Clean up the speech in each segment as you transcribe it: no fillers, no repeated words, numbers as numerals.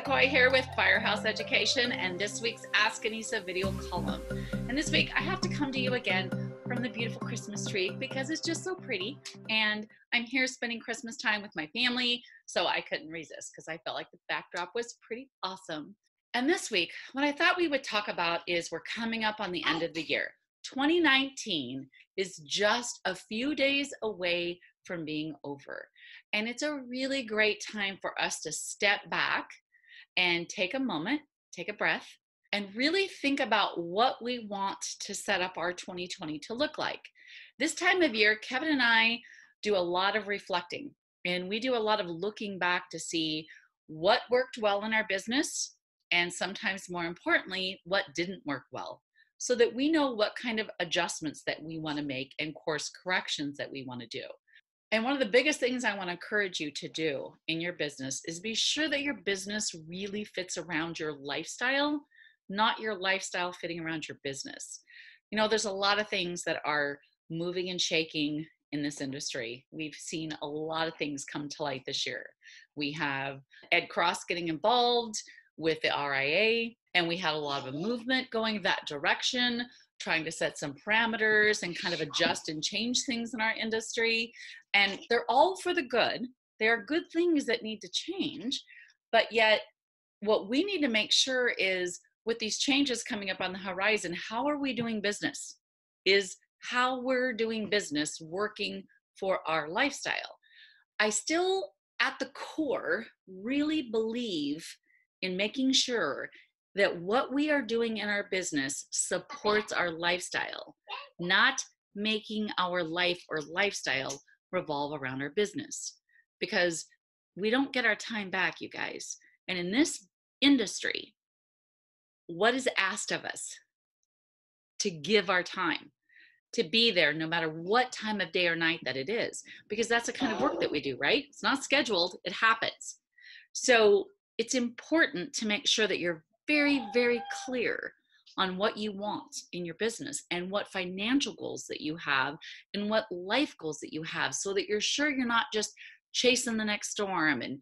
Coy here with Firehouse Education and this week's Ask Annissa video column. And this week I have to come to you again from the beautiful Christmas tree because it's just so pretty, and I'm here spending Christmas time with my family, so I couldn't resist because I felt like the backdrop was pretty awesome. And this week, what I thought we would talk about is we're coming up on the end of the year. 2019 is just a few days away from being over. And it's a really great time for us to step back and take a moment, take a breath, and really think about what we want to set up our 2020 to look like. This time of year, Kevin and I do a lot of reflecting, and we do a lot of looking back to see what worked well in our business, and sometimes more importantly, what didn't work well, so that we know what kind of adjustments that we want to make and course corrections that we want to do. And one of the biggest things I want to encourage you to do in your business is be sure that your business really fits around your lifestyle, not your lifestyle fitting around your business. You know, there's a lot of things that are moving and shaking in this industry. We've seen a lot of things come to light this year. We have Ed Cross getting involved with the RIA, and we had a lot of a movement going that direction, trying to set some parameters and kind of adjust and change things in our industry. And they're all for the good. They are good things that need to change. But yet, what we need to make sure is with these changes coming up on the horizon, how are we doing business? Is how we're doing business working for our lifestyle? I still, at the core, really believe in making sure that what we are doing in our business supports our lifestyle, not making our life or lifestyle revolve around our business, because we don't get our time back, you guys. And in this industry, what is asked of us? To give our time, to be there no matter what time of day or night that it is, because that's the kind of work that we do, right? It's not scheduled, it happens. So it's important to make sure that you're very, very clear on what you want in your business and what financial goals that you have and what life goals that you have, so that you're sure you're not just chasing the next storm and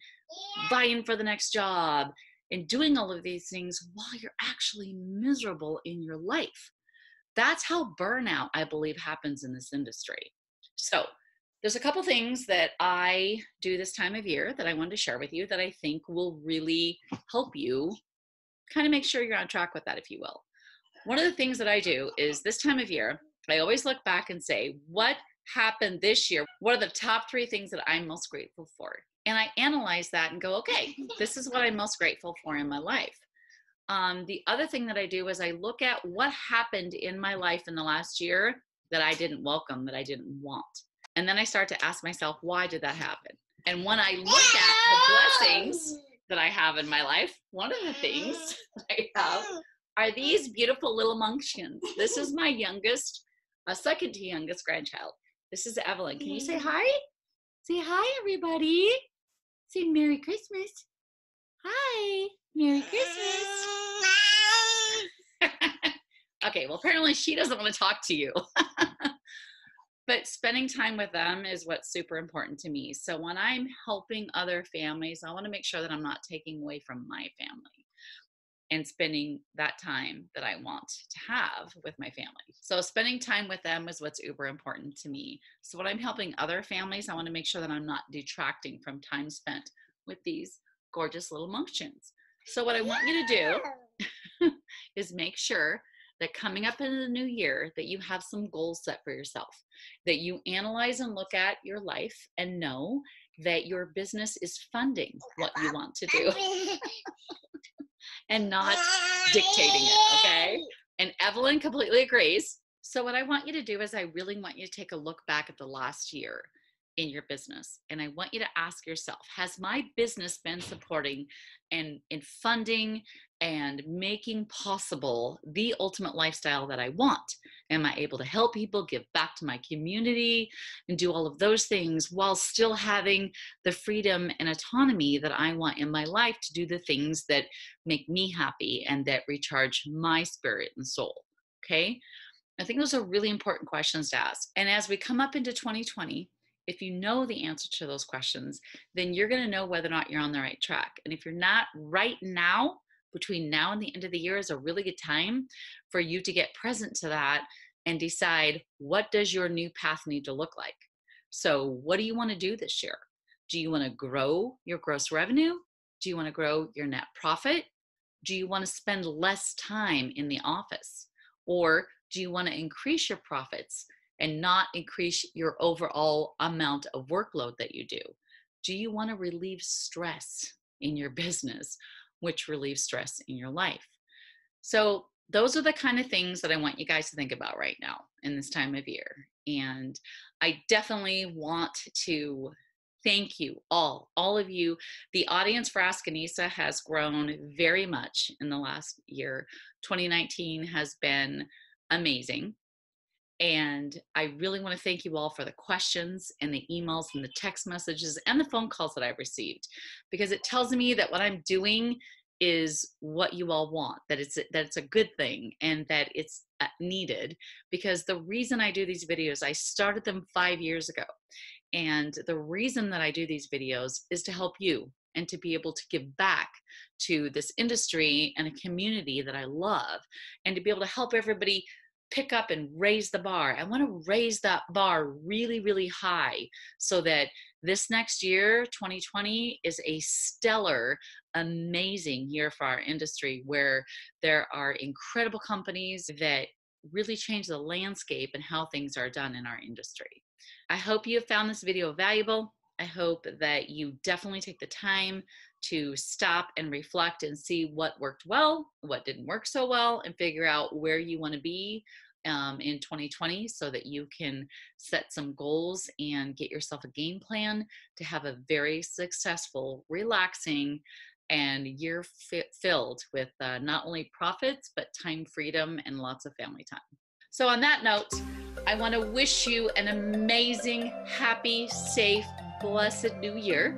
vying for the next job and doing all of these things while you're actually miserable in your life. That's how burnout, I believe, happens in this industry. So there's a couple things that I do this time of year that I wanted to share with you that I think will really help you kind of make sure you're on track with that, if you will. One of the things that I do is this time of year, I always look back and say, what happened this year? What are the top 3 things that I'm most grateful for? And I analyze that and go, okay, this is what I'm most grateful for in my life. The other thing that I do is I look at what happened in my life in the last year that I didn't welcome, that I didn't want. And then I start to ask myself, why did that happen? And when I look at the blessings that I have in my life, one of the things that I have are these beautiful little munchkins. This is my youngest, second to youngest grandchild. This is Evelyn. Can you say hi? Say hi, everybody. Say Merry Christmas. Hi, Merry Christmas. Okay, well, apparently she doesn't want to talk to you. But spending time with them is what's super important to me. So when I'm helping other families, I want to make sure that I'm not taking away from my family and spending that time that I want to have with my family. So spending time with them is what's uber important to me. So when I'm helping other families, I want to make sure that I'm not detracting from time spent with these gorgeous little munchkins. So what I want you to do is make sure that coming up into the new year, that you have some goals set for yourself, that you analyze and look at your life and know that your business is funding what you want to do and not dictating it, okay? And Evelyn completely agrees. So what I want you to do is I really want you to take a look back at the last year in your business. And I want you to ask yourself, has my business been supporting and funding and making possible the ultimate lifestyle that I want? Am I able to help people, give back to my community, and do all of those things while still having the freedom and autonomy that I want in my life to do the things that make me happy and that recharge my spirit and soul? Okay? I think those are really important questions to ask. And as we come up into 2020, If you know the answer to those questions, then you're going to know whether or not you're on the right track. And if you're not right now, between now and the end of the year is a really good time for you to get present to that and decide, what does your new path need to look like? So what do you want to do this year? Do you want to grow your gross revenue? Do you want to grow your net profit? Do you want to spend less time in the office? Or do you want to increase your profits and not increase your overall amount of workload that you do? Do you want to relieve stress in your business, which relieves stress in your life? So those are the kind of things that I want you guys to think about right now in this time of year. And I definitely want to thank you all of you. The audience for Ask Annissa has grown very much in the last year. 2019 has been amazing. And I really want to thank you all for the questions and the emails and the text messages and the phone calls that I've received, because it tells me that what I'm doing is what you all want, that it's a good thing and that it's needed. Because the reason I do these videos, I started them 5 years ago. And the reason that I do these videos is to help you and to be able to give back to this industry and a community that I love, and to be able to help everybody pick up and raise the bar. I want to raise that bar really, really high so that this next year, 2020, is a stellar, amazing year for our industry, where there are incredible companies that really change the landscape and how things are done in our industry. I hope you have found this video valuable. I hope that you definitely take the time to stop and reflect and see what worked well, what didn't work so well, and figure out where you want to be in 2020 so that you can set some goals and get yourself a game plan to have a very successful, relaxing, and year filled with not only profits, but time freedom and lots of family time. So on that note, I want to wish you an amazing, happy, safe, blessed new year.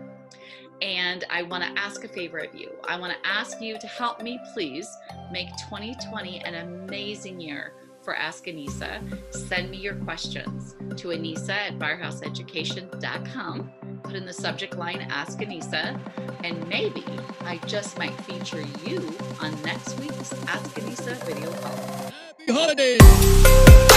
And I want to ask a favor of you. I want to ask you to help me please make 2020 an amazing year for Ask Annissa. Send me your questions to Annissa@firehouseeducation.com. Put in the subject line Ask Annissa, and maybe I just might feature you on next week's Ask Annissa video call. Happy holidays!